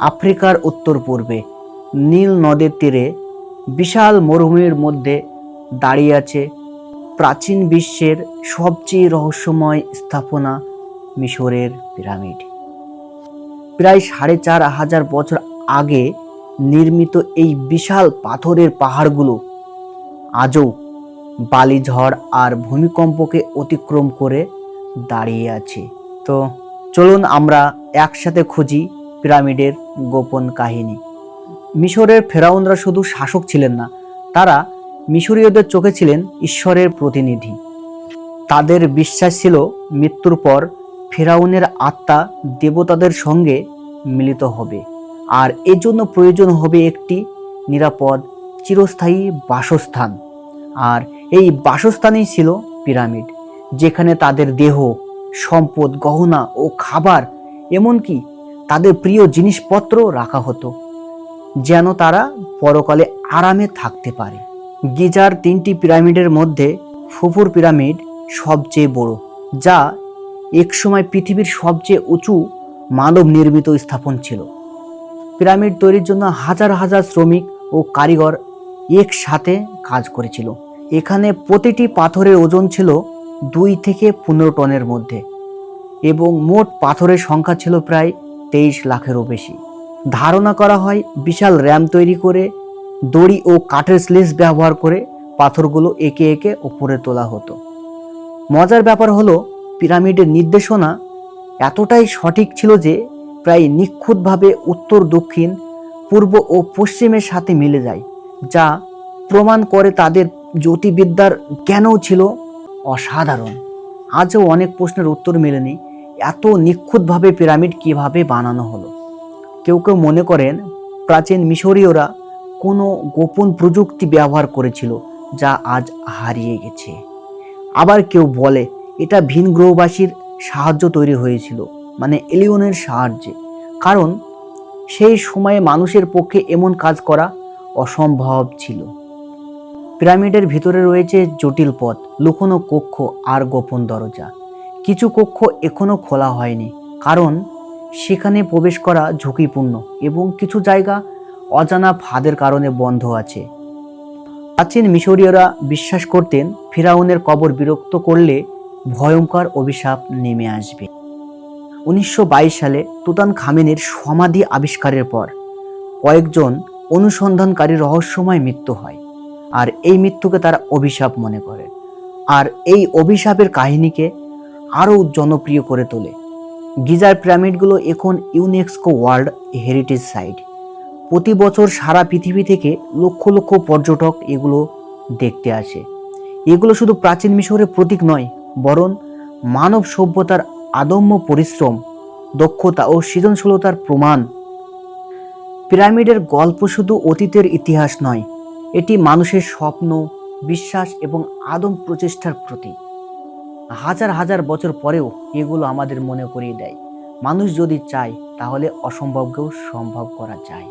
আফ্রিকার উত্তর পূর্বে নীল নদের তীরে বিশাল মরুভূমির মধ্যে দাঁড়িয়ে আছে প্রাচীন বিশ্বের সবচেয়ে রহস্যময় স্থাপনা মিশরের পিরামিড। প্রায় ৪,৫০০ বছর আগে নির্মিত এই বিশাল পাথরের পাহাড়গুলো আজও বালি ঝড় আর ভূমিকম্পকে অতিক্রম করে দাঁড়িয়ে আছে। তো চলুন আমরা একসাথে খুঁজি পিরামিডের গোপন কাহিনী। মিশরের ফেরাউনরা শুধু শাসক ছিলেন না, তারা মিশরীয়দের চোখে ছিলেন ঈশ্বরের প্রতিনিধি। তাদের বিশ্বাস ছিল মৃত্যুর পর ফেরাউনের আত্মা দেবতাদের সঙ্গে মিলিত হবে, আর এজন্য প্রয়োজন হবে একটি নিরাপদ চিরস্থায়ী বাসস্থান। আর এই বাসস্থানই ছিল পিরামিড, যেখানে তাদের দেহ, সম্পদ, গহনা ও খাবার, এমনকি তাদের প্রিয় জিনিসপত্র রাখা হতো, যেন তারা পরকালে আরামে থাকতে পারে। গিজার 3টি পিরামিডের মধ্যে ফুফুর পিরামিড সবচেয়ে বড়, যা একসময় পৃথিবীর সবচেয়ে উঁচু মানব নির্মিত স্থাপন ছিল। পিরামিড তৈরির জন্য হাজার হাজার শ্রমিক ও কারিগর একসাথে কাজ করেছিল। এখানে প্রতিটি পাথরের ওজন ছিল 2 থেকে 15 টনের মধ্যে, এবং মোট পাথরের সংখ্যা ছিল প্রায় 23 লাখেরও বেশি। ধারণা করা হয় বিশাল র্যাম্প তৈরি করে দড়ি ও কাঠের স্লেজ ব্যবহার করে পাথরগুলো একে একে উপরে তোলা হতো। মজার ব্যাপার হলো, পিরামিডের নির্দেশনা এতটাই সঠিক ছিল যে প্রায় নিখুঁতভাবে উত্তর, দক্ষিণ, পূর্ব ও পশ্চিমের সাথে মিলে যায়, যা প্রমাণ করে তাদের জ্যোতির্বিদ্যার জ্ঞানও ছিল অসাধারণ। আজও অনেক প্রশ্নের উত্তর মেলেনি, এত নিখুঁতভাবে পিরামিড কিভাবে বানানো হলো। কেউ কেউ মনে করেন প্রাচীন মিশরীয়রা কোনো গোপন প্রযুক্তি ব্যবহার করেছিল, যা আজ হারিয়ে গেছে। আবার কেউ বলে এটা ভিন গ্রহবাসীর সাহায্য তৈরি হয়েছিল, মানে এলিয়নের সাহায্যে, কারণ সেই সময়ে মানুষের পক্ষে এমন কাজ করা অসম্ভব ছিল। পিরামিডের ভিতরে রয়েছে জটিল পথ, লুকোনো কক্ষ আর গোপন দরজা। কিছু কক্ষ এখনো খোলা হয়নি, কারণ সেখানে প্রবেশ করা ঝুঁকিপূর্ণ, এবং কিছু জায়গা অজানা ফাঁদের কারণে বন্ধ আছে। প্রাচীন মিশরীয়রা বিশ্বাস করতেন ফিরাউনের কবর বিরক্ত করলে ভয়ঙ্কর অভিশাপ নেমে আসবে। 1922 সালে তুতানখামেনের সমাধি আবিষ্কারের পর কয়েকজন অনুসন্ধানকারী রহস্যময় মৃত্যু হয়, আর এই মৃত্যুকে তারা অভিশাপ মনে করে, আর এই অভিশাপের কাহিনীকে আরও জনপ্রিয় করে তোলে। গিজার পিরামিডগুলো এখন ইউনেস্কো ওয়ার্ল্ড হেরিটেজ সাইট। প্রতি বছর সারা পৃথিবী থেকে লক্ষ লক্ষ পর্যটক এগুলো দেখতে আসে। এগুলো শুধু প্রাচীন মিশরের প্রতীক নয়, বরং মানব সভ্যতার আদম্য পরিশ্রম, দক্ষতা ও সৃজনশীলতার প্রমাণ। পিরামিডের গল্প শুধু অতীতের ইতিহাস নয়, এটি মানুষের স্বপ্ন, বিশ্বাস এবং আদম প্রচেষ্টার প্রতীক। হাজার হাজার বছর পরেও এগুলো আমাদের মনে করিয়ে দেয়, মানুষ যদি চায় তাহলে অসম্ভবকেও সম্ভব করা যায়।